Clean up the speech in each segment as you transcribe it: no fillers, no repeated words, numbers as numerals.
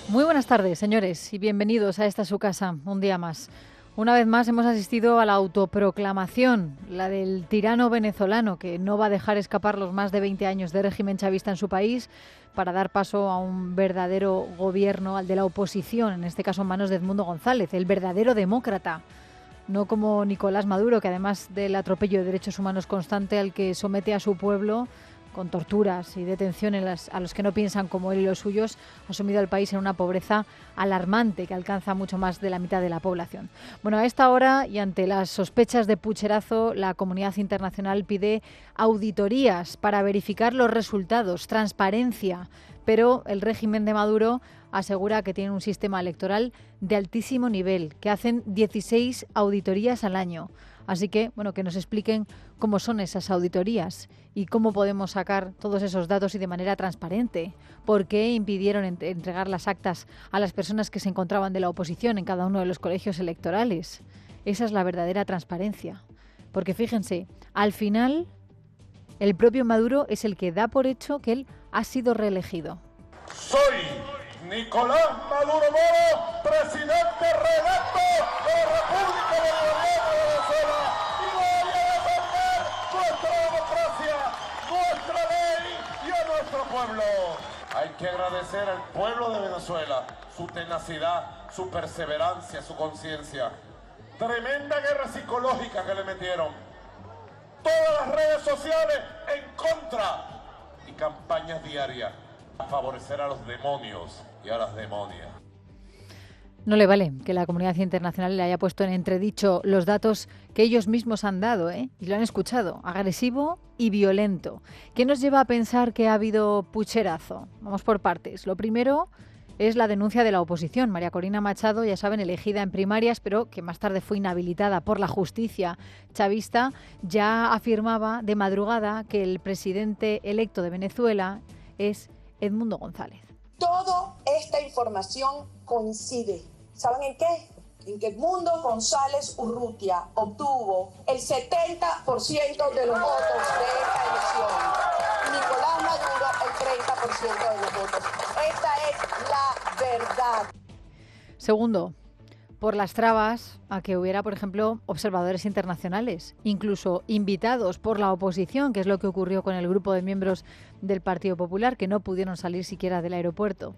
Muy buenas tardes, señores, y bienvenidos a esta su casa, un día más. Una vez más hemos asistido a la autoproclamación, la del tirano venezolano, que no va a dejar escapar los más de 20 años de régimen chavista en su país para dar paso a un verdadero gobierno, al de la oposición, en este caso en manos de Edmundo González, el verdadero demócrata. No como Nicolás Maduro, que además del atropello de derechos humanos constante al que somete a su pueblo, con torturas y detenciones a los que no piensan como él y los suyos, ha sumido al país en una pobreza alarmante que alcanza mucho más de la mitad de la población. Bueno, a esta hora y ante las sospechas de pucherazo, la comunidad internacional pide auditorías para verificar los resultados, transparencia, pero el régimen de Maduro asegura que tiene un sistema electoral de altísimo nivel, que hacen 16 auditorías al año. Así que, bueno, que nos expliquen cómo son esas auditorías y cómo podemos sacar todos esos datos y de manera transparente. ¿Por qué impidieron entregar las actas a las personas que se encontraban de la oposición en cada uno de los colegios electorales? Esa es la verdadera transparencia. Porque fíjense, al final, el propio Maduro es el que da por hecho que él ha sido reelegido. Soy Nicolás Maduro Moro, presidente reelecto de la República Bolivariana de Venezuela, y voy a defender nuestra democracia, nuestra ley y a nuestro pueblo. Hay que agradecer al pueblo de Venezuela su tenacidad, su perseverancia, su conciencia. Tremenda guerra psicológica que le metieron. Todas las redes sociales en contra y campañas diarias a favorecer a los demonios y a las demonias. No le vale que la comunidad internacional le haya puesto en entredicho los datos que ellos mismos han dado, y lo han escuchado, agresivo y violento. ¿Qué nos lleva a pensar que ha habido pucherazo? Vamos por partes. Lo primero es la denuncia de la oposición. María Corina Machado, ya saben, elegida en primarias, pero que más tarde fue inhabilitada por la justicia chavista, ya afirmaba de madrugada que el presidente electo de Venezuela es Edmundo González. Toda esta información coincide. ¿Saben en qué? En que Edmundo González Urrutia obtuvo el 70% de los votos de esta elección. Nicolás Maduro el 30% de los votos. Esta es la verdad. Segundo, por las trabas a que hubiera, por ejemplo, observadores internacionales, incluso invitados por la oposición, que es lo que ocurrió con el grupo de miembros del Partido Popular, que no pudieron salir siquiera del aeropuerto.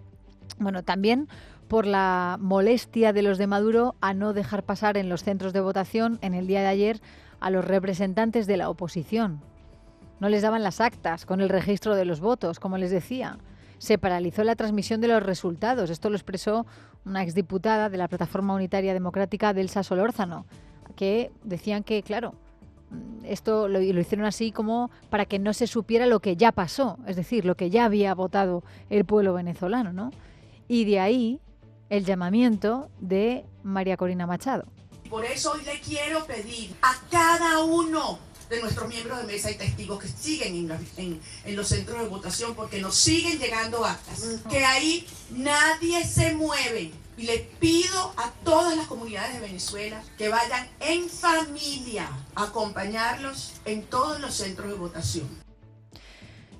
Bueno, también por la molestia de los de Maduro a no dejar pasar en los centros de votación en el día de ayer a los representantes de la oposición. No les daban las actas con el registro de los votos, como les decía. Se paralizó la transmisión de los resultados. Esto lo expresó una exdiputada de la Plataforma Unitaria Democrática, Delsa Solórzano, que decían que, claro, esto lo hicieron así como para que no se supiera lo que ya pasó, es decir, lo que ya había votado el pueblo venezolano, ¿no? Y de ahí el llamamiento de María Corina Machado. Por eso hoy le quiero pedir a cada uno de nuestros miembros de mesa y testigos que siguen en los centros de votación, porque nos siguen llegando actas, que ahí nadie se mueve. Y le pido a todas las comunidades de Venezuela que vayan en familia a acompañarlos en todos los centros de votación.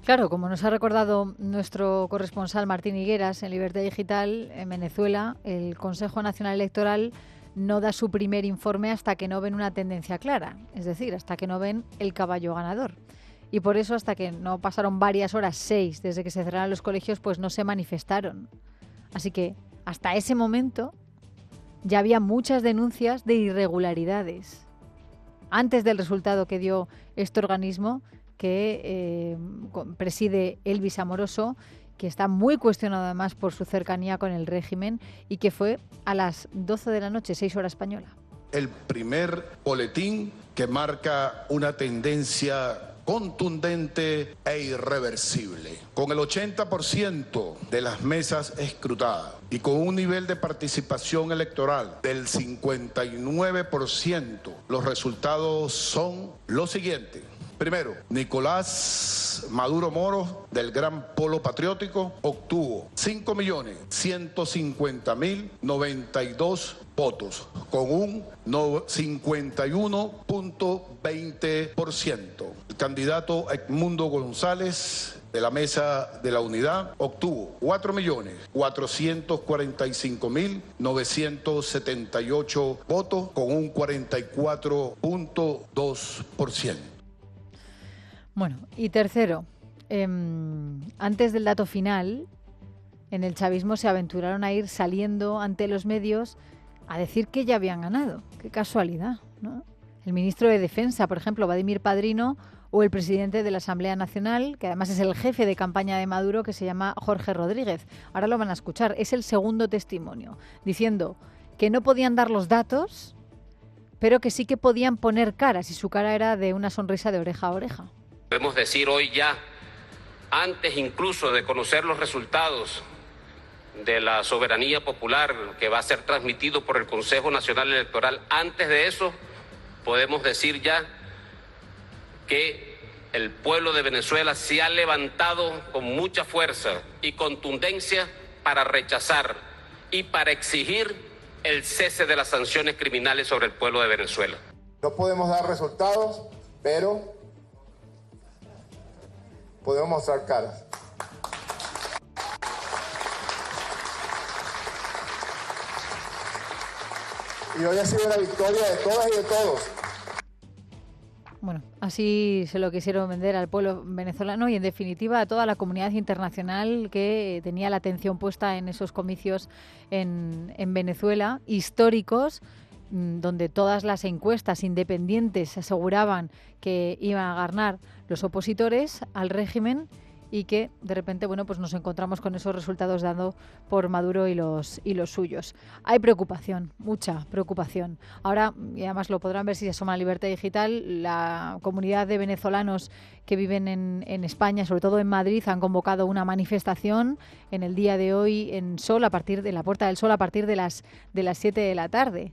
Claro, como nos ha recordado nuestro corresponsal Martín Higueras en Libertad Digital, en Venezuela, el Consejo Nacional Electoral no da su primer informe hasta que no ven una tendencia clara, es decir, hasta que no ven el caballo ganador. Y por eso, hasta que no pasaron varias horas, 6, desde que se cerraron los colegios, pues no se manifestaron. Así que hasta ese momento ya había muchas denuncias de irregularidades. Antes del resultado que dio este organismo que preside Elvis Amoroso, que está muy cuestionado además por su cercanía con el régimen, y que fue a las 12 de la noche, 6 horas española. El primer boletín que marca una tendencia contundente e irreversible. Con el 80% de las mesas escrutadas y con un nivel de participación electoral del 59%, los resultados son los siguientes. Primero, Nicolás Maduro Moro, del Gran Polo Patriótico, obtuvo 5.150.092 votos, con un 51.20%. El candidato Edmundo González, de la Mesa de la Unidad, obtuvo 4.445.978 votos, con un 44.2%. Bueno, y tercero, antes del dato final, en el chavismo se aventuraron a ir saliendo ante los medios a decir que ya habían ganado. Qué casualidad, ¿no? El ministro de Defensa, por ejemplo, Vladimir Padrino, o el presidente de la Asamblea Nacional, que además es el jefe de campaña de Maduro, que se llama Jorge Rodríguez. Ahora lo van a escuchar. Es el segundo testimonio, diciendo que no podían dar los datos, pero que sí que podían poner caras, y su cara era de una sonrisa de oreja a oreja. Podemos decir hoy ya, antes incluso de conocer los resultados de la soberanía popular que va a ser transmitido por el Consejo Nacional Electoral, antes de eso podemos decir ya que el pueblo de Venezuela se ha levantado con mucha fuerza y contundencia para rechazar y para exigir el cese de las sanciones criminales sobre el pueblo de Venezuela. No podemos dar resultados, pero podemos mostrar caras. Y hoy ha sido una victoria de todas y de todos. Bueno, así se lo quisieron vender al pueblo venezolano y, en definitiva, a toda la comunidad internacional que tenía la atención puesta en esos comicios en Venezuela, históricos, donde todas las encuestas independientes aseguraban que iban a ganar los opositores al régimen, y que de repente, bueno, pues nos encontramos con esos resultados dados por Maduro y los suyos. Hay preocupación, mucha preocupación. Ahora, y además lo podrán ver si se asoma a Libertad Digital, la comunidad de venezolanos que viven en España, sobre todo en Madrid, han convocado una manifestación en el día de hoy en Sol, a partir de la Puerta del Sol, a partir de las 7 de la tarde.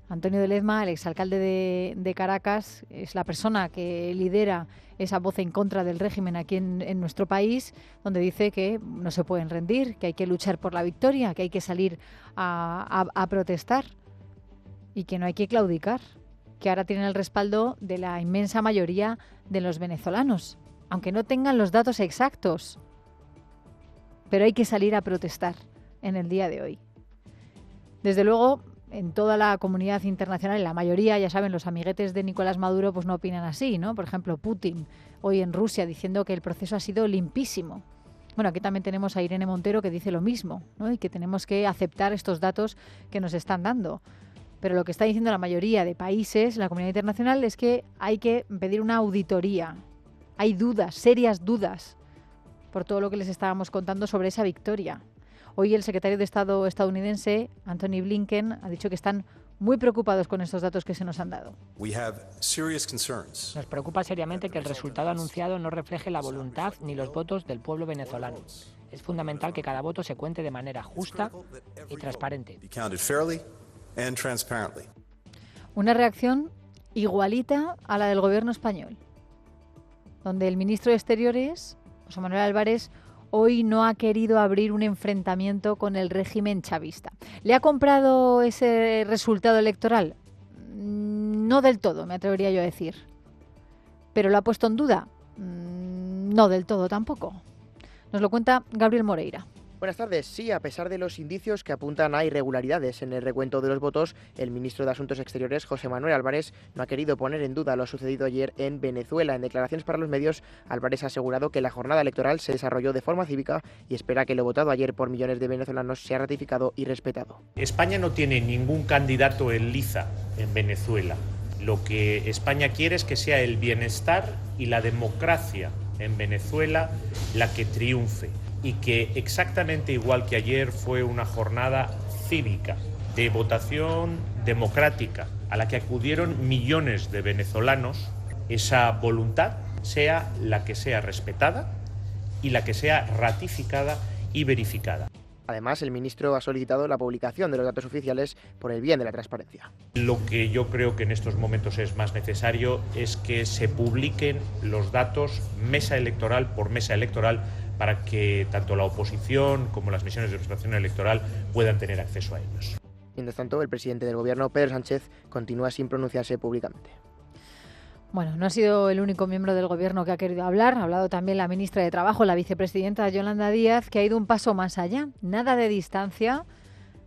Antonio de Ledma, el exalcalde de Caracas, es la persona que lidera esa voz en contra del régimen aquí en nuestro país, donde dice que no se pueden rendir, que hay que luchar por la victoria, que hay que salir a protestar y que no hay que claudicar, que ahora tienen el respaldo de la inmensa mayoría de los venezolanos, aunque no tengan los datos exactos. Pero hay que salir a protestar en el día de hoy. Desde luego, en toda la comunidad internacional, en la mayoría, ya saben, los amiguetes de Nicolás Maduro pues no opinan así, ¿no? Por ejemplo, Putin, hoy en Rusia, diciendo que el proceso ha sido limpísimo. Bueno, aquí también tenemos a Irene Montero, que dice lo mismo, ¿no? Y que tenemos que aceptar estos datos que nos están dando. Pero lo que está diciendo la mayoría de países, la comunidad internacional, es que hay que pedir una auditoría. Hay dudas, serias dudas, por todo lo que les estábamos contando sobre esa victoria. Hoy el secretario de Estado estadounidense, Anthony Blinken, ha dicho que están muy preocupados con estos datos que se nos han dado. Nos preocupa seriamente que el resultado anunciado no refleje la voluntad ni los votos del pueblo venezolano. Es fundamental que cada voto se cuente de manera justa y transparente. Una reacción igualita a la del gobierno español, donde el ministro de Exteriores, José Manuel Álvarez, hoy no ha querido abrir un enfrentamiento con el régimen chavista. ¿Le ha comprado ese resultado electoral? No del todo, me atrevería yo a decir. ¿Pero lo ha puesto en duda? No del todo tampoco. Nos lo cuenta Gabriel Moreira. Buenas tardes. Sí, a pesar de los indicios que apuntan a irregularidades en el recuento de los votos, el ministro de Asuntos Exteriores, José Manuel Álvarez, no ha querido poner en duda lo sucedido ayer en Venezuela. En declaraciones para los medios, Álvarez ha asegurado que la jornada electoral se desarrolló de forma cívica y espera que lo votado ayer por millones de venezolanos sea ratificado y respetado. España no tiene ningún candidato en liza en Venezuela. Lo que España quiere es que sea el bienestar y la democracia en Venezuela la que triunfe. Y que exactamente igual que ayer fue una jornada cívica, de votación democrática, a la que acudieron millones de venezolanos, esa voluntad sea la que sea respetada y la que sea ratificada y verificada. Además, el ministro ha solicitado la publicación de los datos oficiales por el bien de la transparencia. Lo que yo creo que en estos momentos es más necesario es que se publiquen los datos mesa electoral por mesa electoral para que tanto la oposición como las misiones de observación electoral puedan tener acceso a ellos. Mientras tanto, el presidente del Gobierno, Pedro Sánchez, continúa sin pronunciarse públicamente. Bueno, no ha sido el único miembro del Gobierno que ha querido hablar. Ha hablado también la ministra de Trabajo, la vicepresidenta Yolanda Díaz, que ha ido un paso más allá. Nada de distancia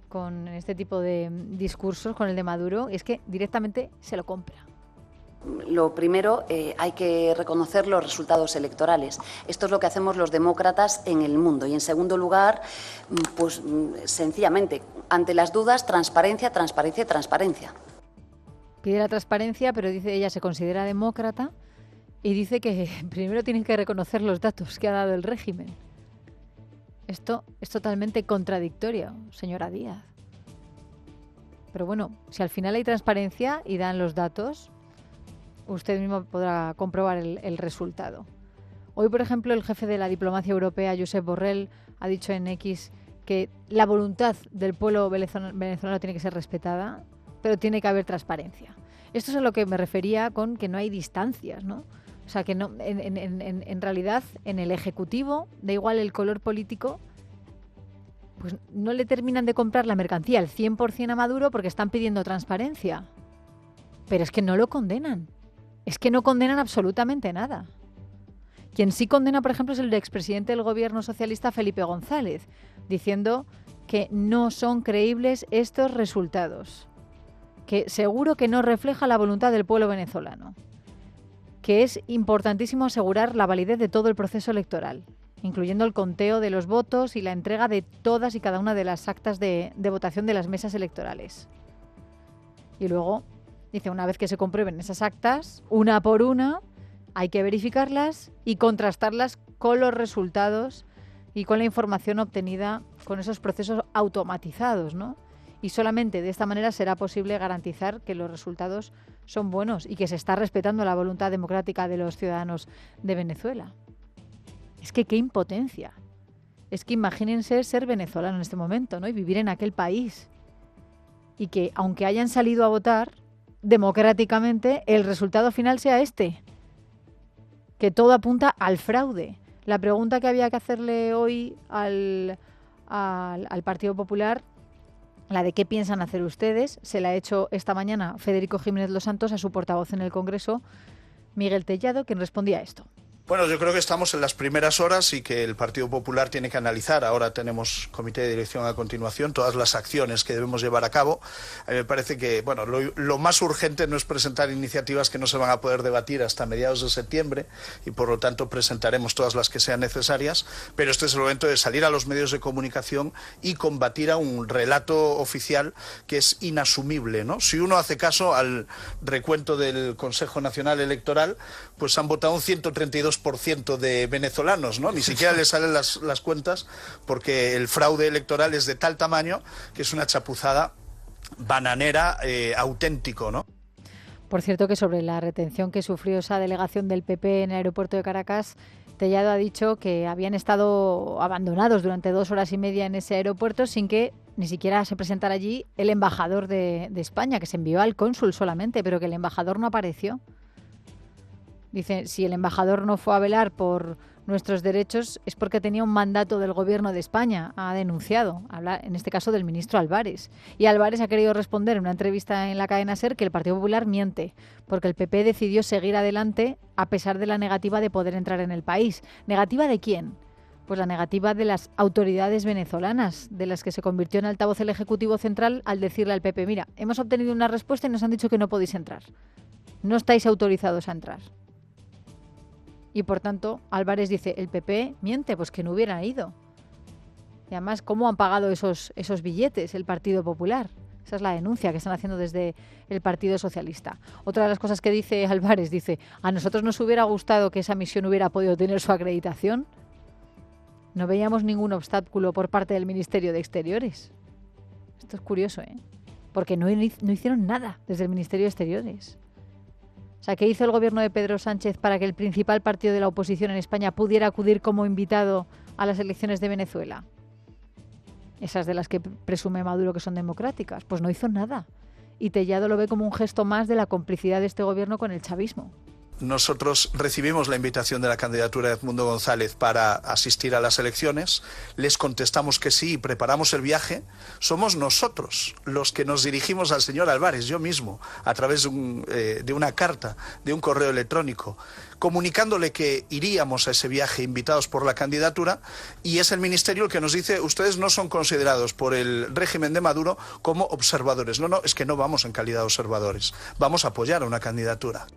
con este tipo de discursos, con el de Maduro. Es que directamente se lo compra. Lo primero, hay que reconocer los resultados electorales. Esto es lo que hacemos los demócratas en el mundo. Y en segundo lugar, pues sencillamente, ante las dudas, transparencia, transparencia y transparencia. Pide la transparencia, pero dice ella se considera demócrata y dice que primero tienen que reconocer los datos que ha dado el régimen. Esto es totalmente contradictorio, señora Díaz. Pero bueno, si al final hay transparencia y dan los datos, usted mismo podrá comprobar el resultado. Hoy, por ejemplo, el jefe de la diplomacia europea, Josep Borrell, ha dicho en X que la voluntad del pueblo venezolano tiene que ser respetada, pero tiene que haber transparencia. Esto es a lo que me refería con que no hay distancias, ¿no? O sea, que no, en realidad, en el Ejecutivo, da igual el color político, pues no le terminan de comprar la mercancía al 100% a Maduro porque están pidiendo transparencia. Pero es que no lo condenan. Es que no condenan absolutamente nada. Quien sí condena, por ejemplo, es el expresidente del gobierno socialista, Felipe González, diciendo que no son creíbles estos resultados, que seguro que no refleja la voluntad del pueblo venezolano, que es importantísimo asegurar la validez de todo el proceso electoral, incluyendo el conteo de los votos y la entrega de todas y cada una de las actas de votación de las mesas electorales. Y luego, dice, una vez que se comprueben esas actas, una por una, hay que verificarlas y contrastarlas con los resultados y con la información obtenida con esos procesos automatizados, ¿no? Y solamente de esta manera será posible garantizar que los resultados son buenos y que se está respetando la voluntad democrática de los ciudadanos de Venezuela. Es que qué impotencia. Es que imagínense ser venezolano en este momento, ¿no? Y vivir en aquel país. Y que, aunque hayan salido a votar democráticamente, el resultado final sea este. Que todo apunta al fraude. La pregunta que había que hacerle hoy al Partido Popular, la de qué piensan hacer ustedes, se la ha hecho esta mañana Federico Jiménez Los Santos a su portavoz en el Congreso, Miguel Tellado, quien respondía a esto. Bueno, yo creo que estamos en las primeras horas y que el Partido Popular tiene que analizar. Ahora tenemos comité de dirección a continuación, todas las acciones que debemos llevar a cabo. A mí me parece que bueno, lo más urgente no es presentar iniciativas que no se van a poder debatir hasta mediados de septiembre y por lo tanto presentaremos todas las que sean necesarias, pero este es el momento de salir a los medios de comunicación y combatir a un relato oficial que es inasumible, ¿no? Si uno hace caso al recuento del Consejo Nacional Electoral, pues han votado un 132% de venezolanos, ¿no? Ni siquiera les salen las cuentas porque el fraude electoral es de tal tamaño que es una chapuzada bananera auténtico, ¿no? Por cierto, que sobre la retención que sufrió esa delegación del PP en el aeropuerto de Caracas, Tellado ha dicho que habían estado abandonados durante 2 horas y media en ese aeropuerto sin que ni siquiera se presentara allí el embajador de España, que se envió al cónsul solamente, pero que el embajador no apareció. Dice, si el embajador no fue a velar por nuestros derechos es porque tenía un mandato del gobierno de España, ha denunciado, habla en este caso del ministro Álvarez. Y Álvarez ha querido responder en una entrevista en la cadena SER que el Partido Popular miente, porque el PP decidió seguir adelante a pesar de la negativa de poder entrar en el país. ¿Negativa de quién? Pues la negativa de las autoridades venezolanas, de las que se convirtió en altavoz el Ejecutivo Central al decirle al PP, mira, hemos obtenido una respuesta y nos han dicho que no podéis entrar. No estáis autorizados a entrar. Y por tanto, Álvarez dice, el PP miente, pues que no hubiera ido. Y además, ¿cómo han pagado esos billetes el Partido Popular? Esa es la denuncia que están haciendo desde el Partido Socialista. Otra de las cosas que dice Álvarez, dice, a nosotros nos hubiera gustado que esa misión hubiera podido tener su acreditación. No veíamos ningún obstáculo por parte del Ministerio de Exteriores. Esto es curioso, ¿eh? Porque no hicieron nada desde el Ministerio de Exteriores. O sea, ¿qué hizo el gobierno de Pedro Sánchez para que el principal partido de la oposición en España pudiera acudir como invitado a las elecciones de Venezuela? esas de las que presume Maduro que son democráticas. Pues no hizo nada. Y Tellado lo ve como un gesto más de la complicidad de este gobierno con el chavismo. Nosotros recibimos la invitación de la candidatura de Edmundo González para asistir a las elecciones, les contestamos que sí y preparamos el viaje. Somos nosotros los que nos dirigimos al señor Álvarez, yo mismo, a través de una carta, de un correo electrónico, comunicándole que iríamos a ese viaje invitados por la candidatura, y es el ministerio el que nos dice: ustedes no son considerados por el régimen de Maduro como observadores. No, es que no vamos en calidad de observadores, vamos a apoyar a una candidatura.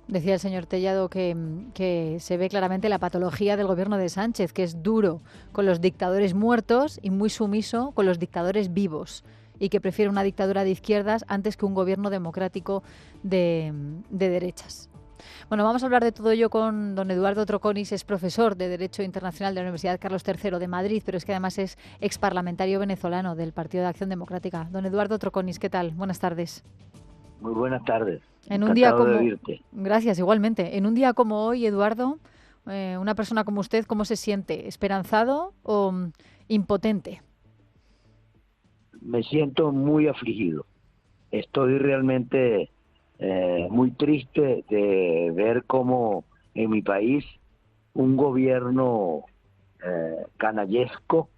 Decía el señor Tellado que se ve claramente la patología del gobierno de Sánchez, que es duro con los dictadores muertos y muy sumiso con los dictadores vivos, y que prefiere una dictadura de izquierdas antes que un gobierno democrático de derechas. Bueno, vamos a hablar de todo ello con don Eduardo Troconis, es profesor de Derecho Internacional de la Universidad Carlos III de Madrid, pero es que además es exparlamentario venezolano del Partido de Acción Democrática. Don Eduardo Troconis, ¿qué tal? Buenas tardes. Muy buenas tardes. En un día como... Gracias, igualmente. En un día como hoy, Eduardo, una persona como usted, ¿cómo se siente? ¿Esperanzado o impotente? Me siento muy afligido. Estoy realmente muy triste de ver cómo en mi país un gobierno canallesco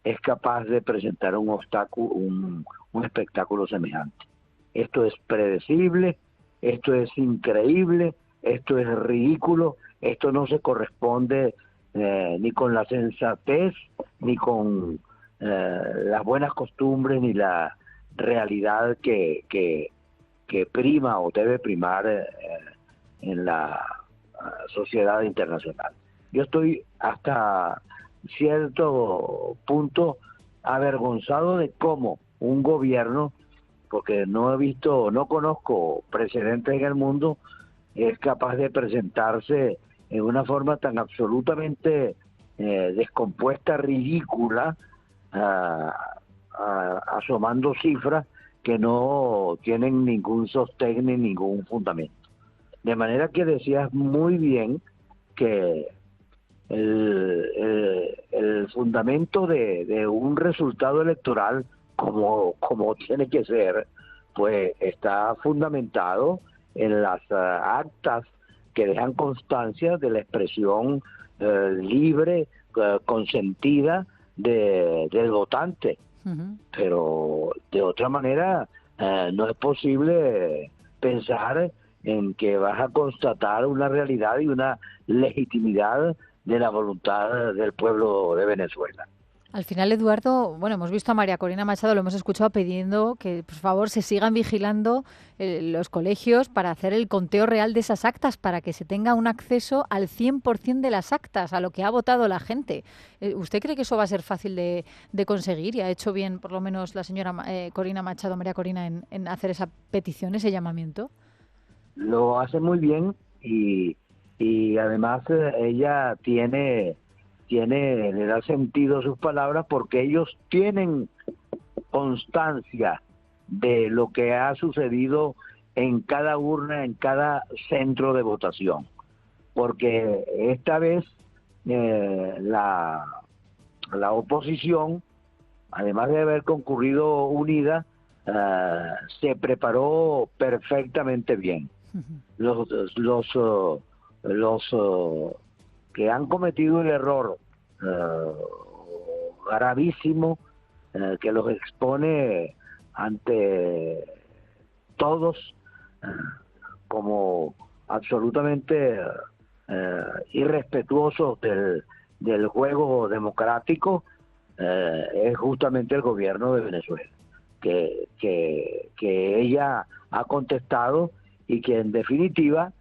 es capaz de presentar un espectáculo semejante. Esto es predecible, esto es increíble, esto es ridículo, esto no se corresponde ni con la sensatez, ni con las buenas costumbres, ni la realidad que prima o debe primar en la sociedad internacional. Yo estoy hasta cierto punto avergonzado de cómo un gobierno, porque no conozco precedentes en el mundo, es capaz de presentarse en una forma tan absolutamente descompuesta, ridícula, asomando cifras que no tienen ningún sostén ni ningún fundamento. De manera que decías muy bien que el fundamento de un resultado electoral como tiene que ser, pues está fundamentado en las actas que dejan constancia de la expresión libre, consentida del votante. Uh-huh. Pero de otra manera no es posible pensar en que vas a constatar una realidad y una legitimidad de la voluntad del pueblo de Venezuela. Al final, Eduardo, bueno, hemos visto a María Corina Machado, lo hemos escuchado pidiendo que, por favor, se sigan vigilando los colegios para hacer el conteo real de esas actas, para que se tenga un acceso al 100% de las actas, a lo que ha votado la gente. ¿Usted cree que eso va a ser fácil de conseguir? Y ha hecho bien, por lo menos, la señora Corina Machado, María Corina, en hacer esa petición, ese llamamiento. Lo hace muy bien y además ella le da sentido a sus palabras, porque ellos tienen constancia de lo que ha sucedido en cada urna, en cada centro de votación. Porque esta vez la oposición, además de haber concurrido unida, se preparó perfectamente bien. Los que han cometido el error gravísimo que los expone ante todos como absolutamente irrespetuosos del juego democrático, es justamente el gobierno de Venezuela, que ella ha contestado y que en definitiva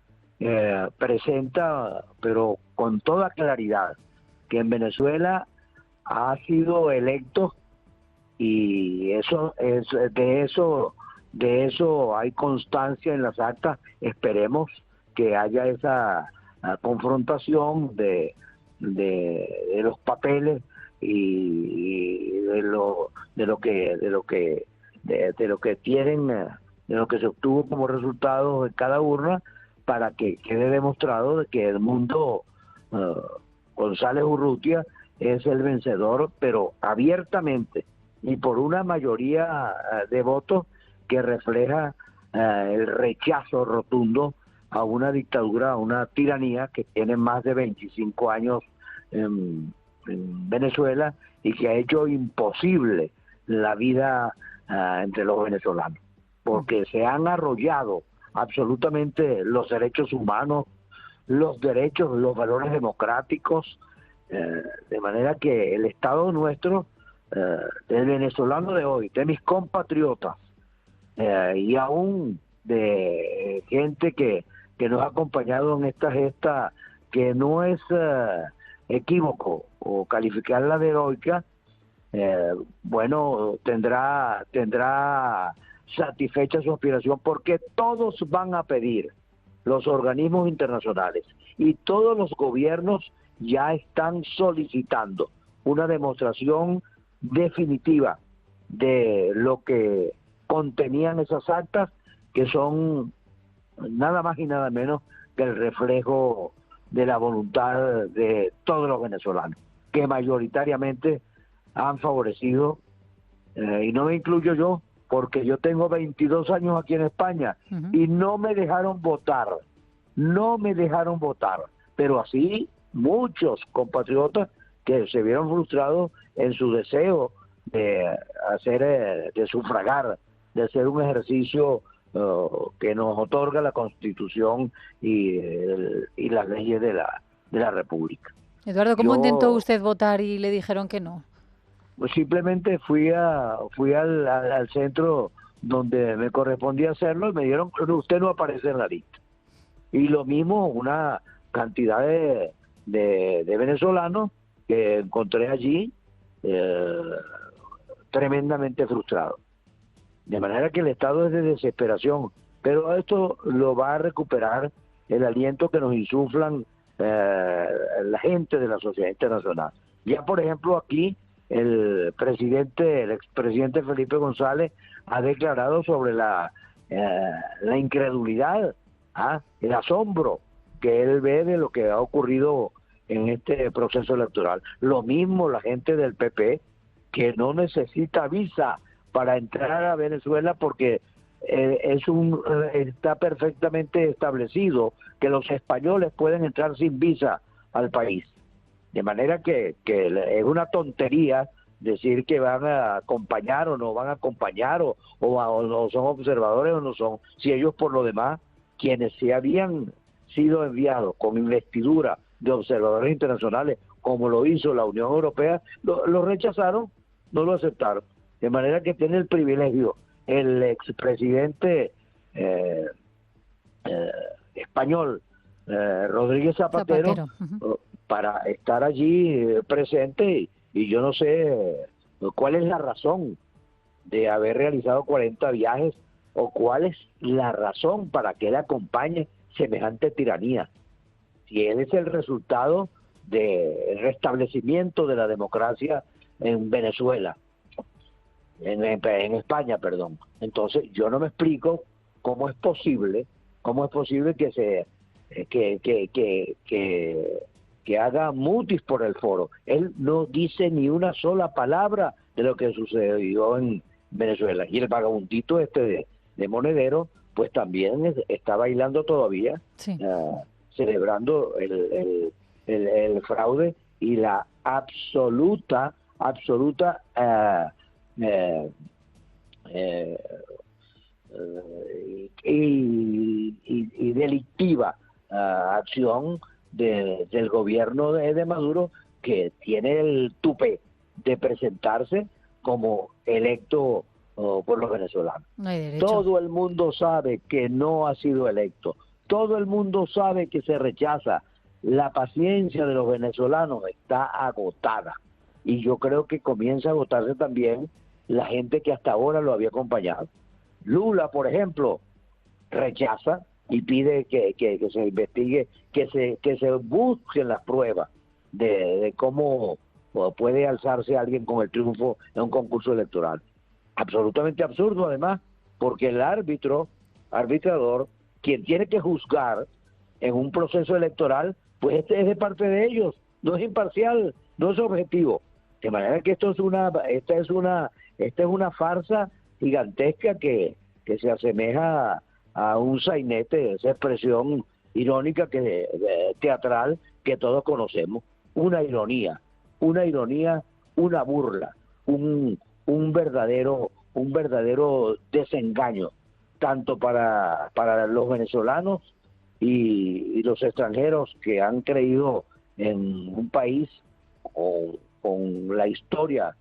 presenta, pero con toda claridad, que en Venezuela ha sido electo, y eso es de eso hay constancia en las actas. Esperemos que haya esa confrontación de los papeles y de lo que tienen, de lo que se obtuvo como resultado de cada urna, para que quede demostrado de que Edmundo González Urrutia es el vencedor, pero abiertamente y por una mayoría de votos que refleja el rechazo rotundo a una dictadura, a una tiranía que tiene más de 25 años en Venezuela y que ha hecho imposible la vida entre los venezolanos, porque se han arrollado absolutamente los derechos humanos, los derechos, los valores democráticos, de manera que el Estado nuestro, del venezolano de hoy, de mis compatriotas, y aún de gente que nos ha acompañado en esta gesta, que no es equívoco o calificarla de heroica, bueno, tendrá satisfecha su aspiración, porque todos van a pedir, los organismos internacionales y todos los gobiernos ya están solicitando una demostración definitiva de lo que contenían esas actas, que son nada más y nada menos que el reflejo de la voluntad de todos los venezolanos, que mayoritariamente han favorecido, y no me incluyo yo, porque yo tengo 22 años aquí en España y no me dejaron votar, pero así muchos compatriotas que se vieron frustrados en su deseo de hacer, de sufragar, de hacer un ejercicio que nos otorga la Constitución y las leyes de la República. Eduardo, ¿cómo intentó usted votar y le dijeron que no? Pues simplemente fui al centro donde me correspondía hacerlo y me dijeron que usted no aparece en la lista. Y lo mismo una cantidad de venezolanos que encontré allí tremendamente frustrados. De manera que el Estado es de desesperación, pero esto lo va a recuperar el aliento que nos insuflan la gente de la sociedad internacional. Ya, por ejemplo, aquí el expresidente Felipe González ha declarado sobre la incredulidad, el asombro que él ve de lo que ha ocurrido en este proceso electoral. Lo mismo la gente del PP, que no necesita visa para entrar a Venezuela, porque está perfectamente establecido que los españoles pueden entrar sin visa al país. De manera que es una tontería decir que van a acompañar o no van a acompañar, o son observadores o no son, si ellos por lo demás, quienes se habían sido enviados con investidura de observadores internacionales, como lo hizo la Unión Europea, lo rechazaron, no lo aceptaron. De manera que tiene el privilegio el expresidente español, Rodríguez Zapatero. Para estar allí presente, y yo no sé cuál es la razón de haber realizado 40 viajes, o cuál es la razón para que él acompañe semejante tiranía. Si él es el resultado del restablecimiento de la democracia en Venezuela, en España, perdón. Entonces yo no me explico cómo es posible que haga mutis por el foro. Él no dice ni una sola palabra de lo que sucedió en Venezuela. Y el vagabundito de Monedero, pues también está bailando todavía, sí, celebrando el fraude y la absoluta y delictiva acción del gobierno de Maduro, que tiene el tupé de presentarse como electo por los venezolanos. No hay derecho. Todo el mundo sabe que no ha sido electo, todo el mundo sabe que se rechaza. La paciencia de los venezolanos está agotada, y yo creo que comienza a agotarse también la gente que hasta ahora lo había acompañado. Lula, por ejemplo, rechaza y pide que se investigue, que se busquen las pruebas de cómo puede alzarse alguien con el triunfo en un concurso electoral. Absolutamente absurdo, además, porque el arbitrador, quien tiene que juzgar en un proceso electoral, pues este es de parte de ellos, no es imparcial, no es objetivo. De manera que esta es una farsa gigantesca que se asemeja a un sainete, esa expresión irónica teatral que todos conocemos. Una ironía, una burla, un verdadero desengaño, tanto para los venezolanos y los extranjeros que han creído en un país con la historia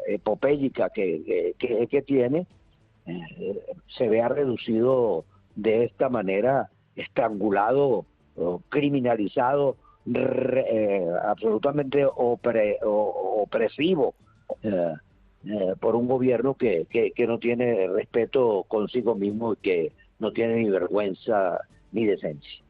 epopélica que tiene, se vea reducido de esta manera, estrangulado, criminalizado, absolutamente opresivo por un gobierno que no tiene respeto consigo mismo y que no tiene ni vergüenza ni decencia.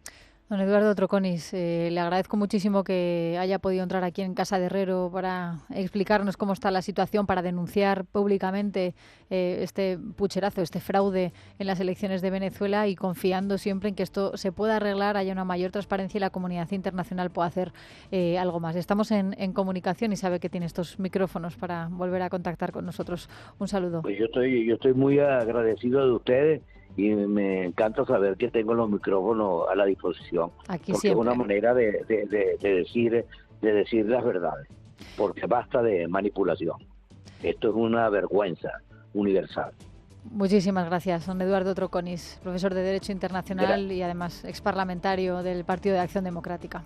Don Eduardo Troconis, le agradezco muchísimo que haya podido entrar aquí en Casa de Herrero para explicarnos cómo está la situación, para denunciar públicamente este pucherazo, este fraude en las elecciones de Venezuela, y confiando siempre en que esto se pueda arreglar, haya una mayor transparencia y la comunidad internacional pueda hacer algo más. Estamos en comunicación y sabe que tiene estos micrófonos para volver a contactar con nosotros. Un saludo. Pues yo estoy muy agradecido de ustedes. Y me encanta saber que tengo los micrófonos a la disposición. Aquí porque siempre. Es una manera de decir las verdades. Porque basta de manipulación. Esto es una vergüenza universal. Muchísimas gracias, don Eduardo Troconis, profesor de Derecho Internacional y además exparlamentario del Partido de Acción Democrática.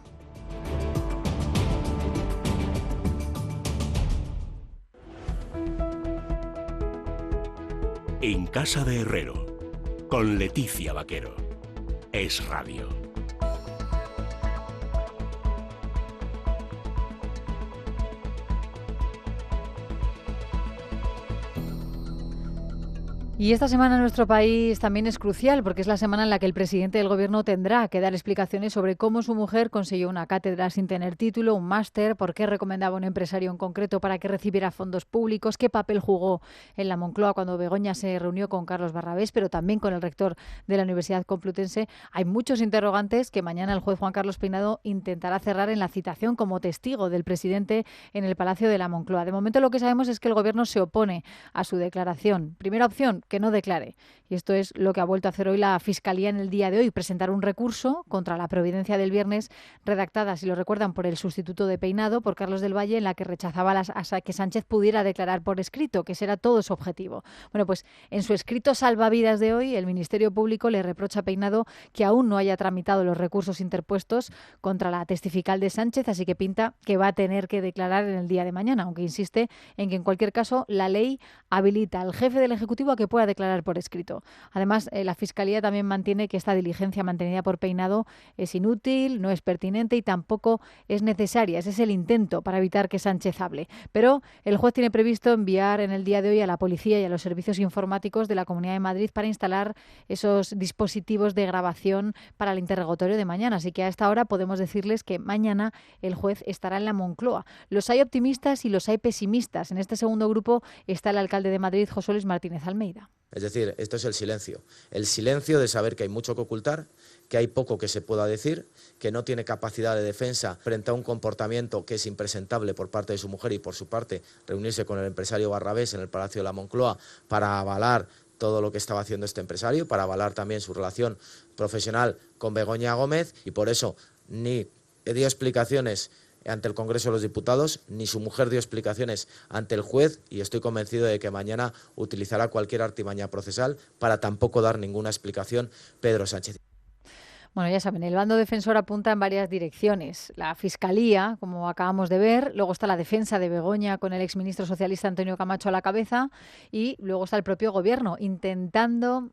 En Casa de Herrero, con Leticia Vaquero. Es Radio. Y esta semana en nuestro país también es crucial porque es la semana en la que el presidente del Gobierno tendrá que dar explicaciones sobre cómo su mujer consiguió una cátedra sin tener título, un máster, por qué recomendaba a un empresario en concreto para que recibiera fondos públicos, qué papel jugó en la Moncloa cuando Begoña se reunió con Carlos Barrabés, pero también con el rector de la Universidad Complutense. Hay muchos interrogantes que mañana el juez Juan Carlos Peinado intentará cerrar en la citación como testigo del presidente en el Palacio de la Moncloa. De momento lo que sabemos es que el Gobierno se opone a su declaración. Primera opción, que no declare. Y esto es lo que ha vuelto a hacer hoy la Fiscalía en el día de hoy, presentar un recurso contra la providencia del viernes redactada, si lo recuerdan, por el sustituto de Peinado, por Carlos del Valle, en la que rechazaba que Sánchez pudiera declarar por escrito, que ese era todo su objetivo. Bueno, pues en su escrito salvavidas de hoy, el Ministerio Público le reprocha a Peinado que aún no haya tramitado los recursos interpuestos contra la testifical de Sánchez, así que pinta que va a tener que declarar en el día de mañana, aunque insiste en que en cualquier caso la ley habilita al jefe del Ejecutivo a que pueda declarar por escrito. Además, la Fiscalía también mantiene que esta diligencia mantenida por Peinado es inútil, no es pertinente y tampoco es necesaria. Ese es el intento para evitar que Sánchez hable. Pero el juez tiene previsto enviar en el día de hoy a la policía y a los servicios informáticos de la Comunidad de Madrid para instalar esos dispositivos de grabación para el interrogatorio de mañana. Así que a esta hora podemos decirles que mañana el juez estará en la Moncloa. Los hay optimistas y los hay pesimistas. En este segundo grupo está el alcalde de Madrid, José Luis Martínez Almeida. Es decir, esto es el silencio de saber que hay mucho que ocultar, que hay poco que se pueda decir, que no tiene capacidad de defensa frente a un comportamiento que es impresentable por parte de su mujer y por su parte reunirse con el empresario Barrabés en el Palacio de la Moncloa para avalar todo lo que estaba haciendo este empresario, para avalar también su relación profesional con Begoña Gómez, y por eso ni dio explicaciones ante el Congreso de los Diputados, ni su mujer dio explicaciones ante el juez, y estoy convencido de que mañana utilizará cualquier artimaña procesal para tampoco dar ninguna explicación Pedro Sánchez. Bueno, ya saben, el bando defensor apunta en varias direcciones. La Fiscalía, como acabamos de ver, luego está la defensa de Begoña con el exministro socialista Antonio Camacho a la cabeza, y luego está el propio Gobierno intentando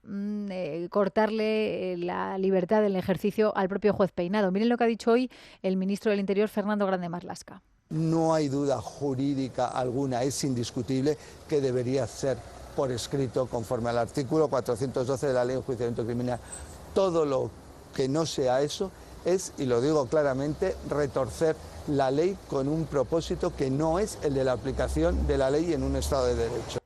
cortarle la libertad del ejercicio al propio juez Peinado. Miren lo que ha dicho hoy el ministro del Interior, Fernando Grande Marlaska. No hay duda jurídica alguna, es indiscutible que debería ser por escrito conforme al artículo 412 de la Ley de Enjuiciamiento Criminal. Todo lo que no sea eso es, y lo digo claramente, retorcer la ley con un propósito que no es el de la aplicación de la ley en un Estado de Derecho.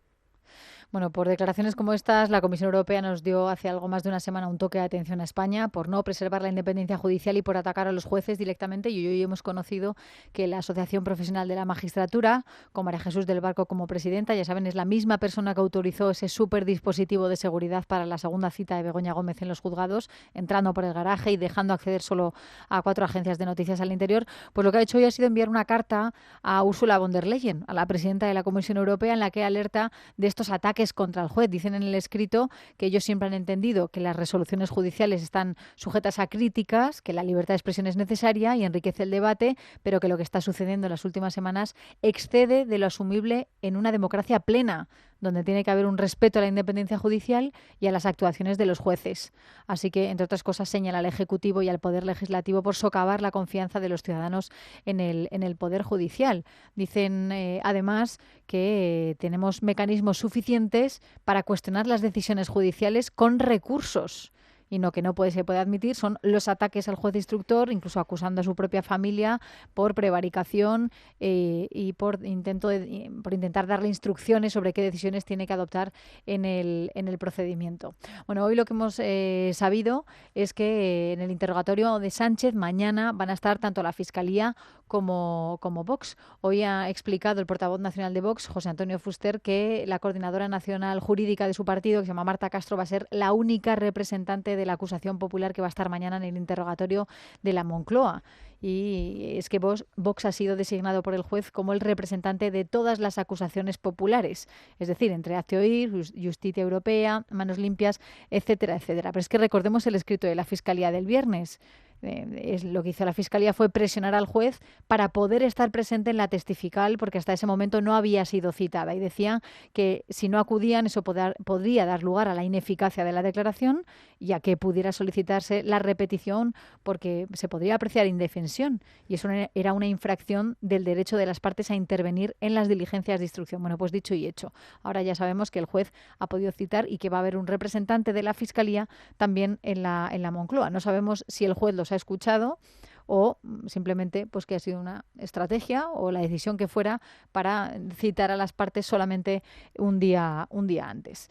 Bueno, por declaraciones como estas, la Comisión Europea nos dio hace algo más de una semana un toque de atención a España por no preservar la independencia judicial y por atacar a los jueces directamente. Y hoy hemos conocido que la Asociación Profesional de la Magistratura, con María Jesús del Barco como presidenta, ya saben, es la misma persona que autorizó ese súper dispositivo de seguridad para la segunda cita de Begoña Gómez en los juzgados, entrando por el garaje y dejando acceder solo a 4 agencias de noticias al interior. Pues lo que ha hecho hoy ha sido enviar una carta a Ursula von der Leyen, a la presidenta de la Comisión Europea, en la que alerta de estos ataques contra el juez. Dicen en el escrito que ellos siempre han entendido que las resoluciones judiciales están sujetas a críticas, que la libertad de expresión es necesaria y enriquece el debate, pero que lo que está sucediendo en las últimas semanas excede de lo asumible en una democracia plena, donde tiene que haber un respeto a la independencia judicial y a las actuaciones de los jueces. Así que, entre otras cosas, señala al Ejecutivo y al Poder Legislativo por socavar la confianza de los ciudadanos en el Poder Judicial. Dicen, además, que tenemos mecanismos suficientes para cuestionar las decisiones judiciales con recursos. Y lo que no se puede admitir son los ataques al juez instructor, incluso acusando a su propia familia por prevaricación y por intentar darle instrucciones sobre qué decisiones tiene que adoptar en el procedimiento. Bueno, hoy lo que hemos sabido es que en el interrogatorio de Sánchez mañana van a estar tanto la Fiscalía como Vox. Hoy ha explicado el portavoz nacional de Vox, José Antonio Fuster, que la coordinadora nacional jurídica de su partido, que se llama Marta Castro, va a ser la única representante de la acusación popular que va a estar mañana en el interrogatorio de la Moncloa. Y es que Vox ha sido designado por el juez como el representante de todas las acusaciones populares, es decir, entre Hazte Oír, Justicia Europea, Manos Limpias, etcétera, etcétera. Pero es que recordemos el escrito de la Fiscalía del viernes. Lo que hizo la Fiscalía fue presionar al juez para poder estar presente en la testifical, porque hasta ese momento no había sido citada, y decían que si no acudían eso podría dar lugar a la ineficacia de la declaración y a que pudiera solicitarse la repetición porque se podría apreciar indefensión, y eso era una infracción del derecho de las partes a intervenir en las diligencias de instrucción. Bueno, pues dicho y hecho. Ahora ya sabemos que el juez ha podido citar y que va a haber un representante de la Fiscalía también en la Moncloa. No sabemos si el juez los ha escuchado o simplemente pues que ha sido una estrategia o la decisión que fuera para citar a las partes solamente un día antes.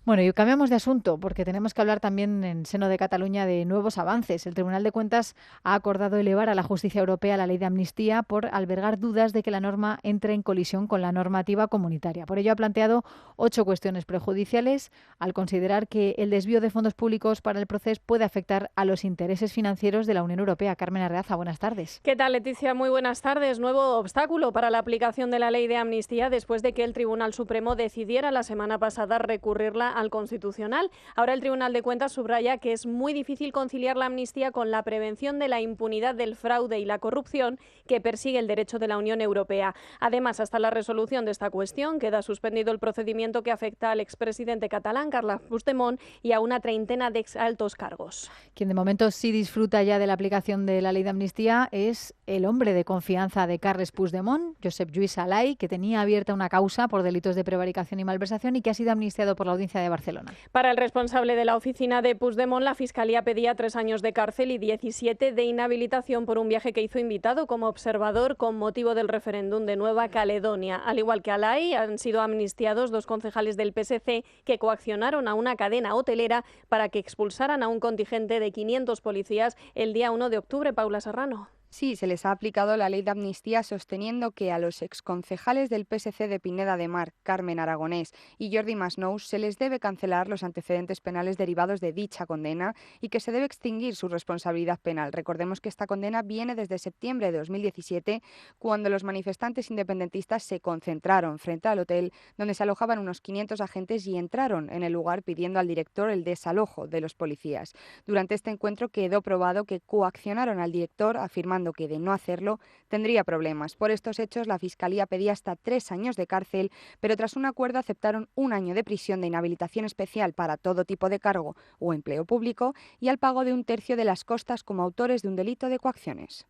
Bueno, y cambiamos de asunto porque tenemos que hablar también en seno de Cataluña de nuevos avances. El Tribunal de Cuentas ha acordado elevar a la justicia europea la ley de amnistía por albergar dudas de que la norma entre en colisión con la normativa comunitaria. Por ello ha planteado 8 cuestiones prejudiciales al considerar que el desvío de fondos públicos para el proceso puede afectar a los intereses financieros de la Unión Europea. Carmen Arreaza, buenas tardes. ¿Qué tal, Leticia? Muy buenas tardes. Nuevo obstáculo para la aplicación de la ley de amnistía después de que el Tribunal Supremo decidiera la semana pasada recurrirla al Constitucional. Ahora el Tribunal de Cuentas subraya que es muy difícil conciliar la amnistía con la prevención de la impunidad del fraude y la corrupción que persigue el derecho de la Unión Europea. Además, hasta la resolución de esta cuestión queda suspendido el procedimiento que afecta al expresidente catalán, Carles Puigdemont, y a una treintena de exaltos cargos. Quien de momento sí disfruta ya de la aplicación de la ley de amnistía es el hombre de confianza de Carles Puigdemont, Josep Lluís Salai, que tenía abierta una causa por delitos de prevaricación y malversación y que ha sido amnistiado por la Audiencia de Barcelona. Para el responsable de la oficina de Puigdemont, la Fiscalía pedía 3 años de cárcel y 17 de inhabilitación por un viaje que hizo invitado como observador con motivo del referéndum de Nueva Caledonia. Al igual que Alay, han sido amnistiados 2 concejales del PSC que coaccionaron a una cadena hotelera para que expulsaran a un contingente de 500 policías el día 1 de octubre. Paula Serrano. Sí, se les ha aplicado la ley de amnistía sosteniendo que a los exconcejales del PSC de Pineda de Mar, Carmen Aragonés y Jordi Masnou, se les debe cancelar los antecedentes penales derivados de dicha condena y que se debe extinguir su responsabilidad penal. Recordemos que esta condena viene desde septiembre de 2017, cuando los manifestantes independentistas se concentraron frente al hotel donde se alojaban unos 500 agentes y entraron en el lugar pidiendo al director el desalojo de los policías. Durante este encuentro quedó probado que coaccionaron al director, afirmando que de no hacerlo tendría problemas. Por estos hechos, la Fiscalía pedía hasta 3 años de cárcel, pero tras un acuerdo aceptaron 1 año de prisión de inhabilitación especial para todo tipo de cargo o empleo público y al pago de 1/3 de las costas como autores de un delito de coacciones.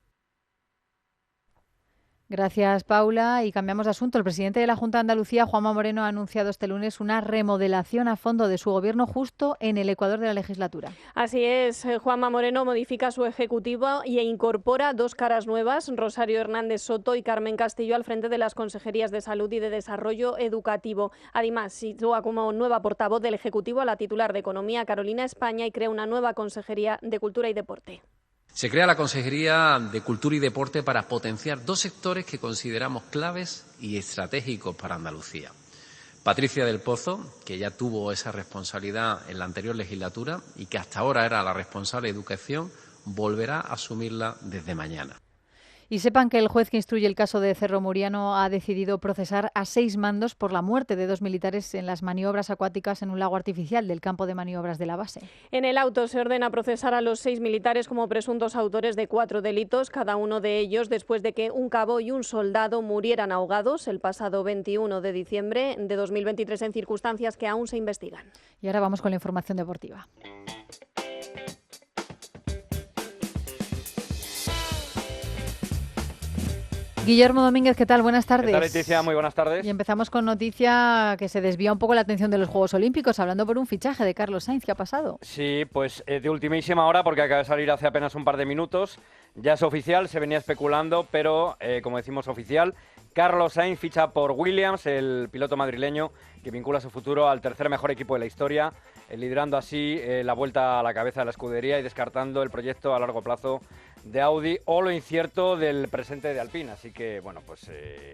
Gracias, Paula. Y cambiamos de asunto. El presidente de la Junta de Andalucía, Juanma Moreno, ha anunciado este lunes una remodelación a fondo de su gobierno justo en el ecuador de la legislatura. Así es, Juanma Moreno modifica su ejecutivo e incorpora 2 caras nuevas, Rosario Hernández Soto y Carmen Castillo, al frente de las consejerías de Salud y de Desarrollo Educativo. Además, sitúa como nueva portavoz del Ejecutivo a la titular de Economía, Carolina España, y crea una nueva consejería de Cultura y Deporte. Se crea la Consejería de Cultura y Deporte para potenciar 2 sectores que consideramos claves y estratégicos para Andalucía. Patricia del Pozo, que ya tuvo esa responsabilidad en la anterior legislatura y que hasta ahora era la responsable de Educación, volverá a asumirla desde mañana. Y sepan que el juez que instruye el caso de Cerro Muriano ha decidido procesar a 6 mandos por la muerte de 2 militares en las maniobras acuáticas en un lago artificial del campo de maniobras de la base. En el auto se ordena procesar a los 6 militares como presuntos autores de 4 delitos, cada uno de ellos después de que un cabo y un soldado murieran ahogados el pasado 21 de diciembre de 2023 en circunstancias que aún se investigan. Y ahora vamos con la información deportiva. Guillermo Domínguez, ¿qué tal? Buenas tardes. ¿Qué tal, Leticia? Muy buenas tardes. Y empezamos con noticia que se desvía un poco la atención de los Juegos Olímpicos, hablando por un fichaje de Carlos Sainz. ¿Qué ha pasado? Sí, pues de ultimísima hora, porque acaba de salir hace apenas un par de minutos. Ya es oficial, se venía especulando, pero como decimos oficial, Carlos Sainz ficha por Williams, el piloto madrileño que vincula su futuro al tercer mejor equipo de la historia, liderando así la vuelta a la cabeza de la escudería y descartando el proyecto a largo plazo de Audi o lo incierto del presente de Alpine. Así que, bueno, pues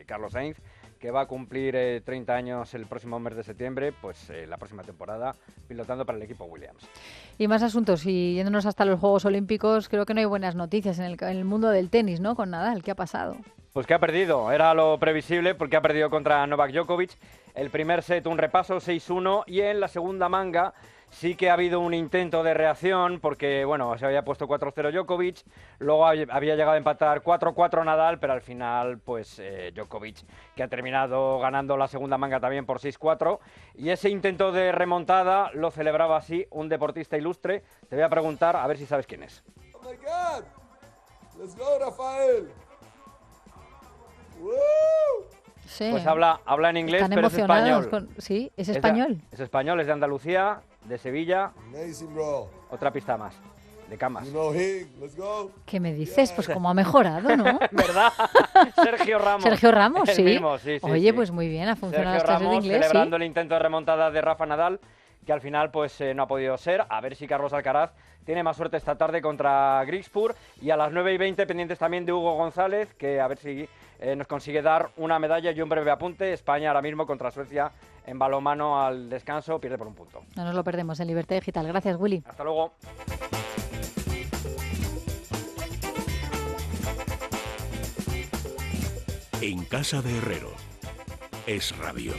Carlos Sainz, que va a cumplir 30 años el próximo mes de septiembre, pues la próxima temporada pilotando para el equipo Williams. Y más asuntos, y yéndonos hasta los Juegos Olímpicos, creo que no hay buenas noticias en el mundo del tenis, ¿no? Con Nadal, ¿qué ha pasado? Pues que ha perdido, era lo previsible porque ha perdido contra Novak Djokovic. El primer set un repaso, 6-1, y en la segunda manga sí que ha habido un intento de reacción porque, bueno, se había puesto 4-0 Djokovic, luego había llegado a empatar 4-4 Nadal, pero al final, pues Djokovic, que ha terminado ganando la segunda manga también por 6-4, y ese intento de remontada lo celebraba así un deportista ilustre. Te voy a preguntar a ver si sabes quién es. Oh my God. Let's go, Rafael. Sí. Pues habla en inglés, pero es español. Sí, es español. Es español, es de Andalucía, de Sevilla. Amazing, bro. Otra pista más, de Camas. Let's go. ¿Qué me dices? Pues como ha mejorado, ¿no? ¿Verdad? Sergio Ramos. Sergio Ramos, sí. Mismo, sí. Oye, sí. Pues muy bien, ha funcionado Sergio las clases Ramos de inglés, celebrando sí. el intento de remontada de Rafa Nadal, que al final pues no ha podido ser. A ver si Carlos Alcaraz tiene más suerte esta tarde contra Grigspur. Y a las 9:20 pendientes también de Hugo González, que a ver si nos consigue dar una medalla. Y un breve apunte: España ahora mismo contra Suecia en balonmano al descanso, pierde por un punto. No nos lo perdemos en Libertad Digital. Gracias, Willy. Hasta luego. En casa de Herrero, Es Radio.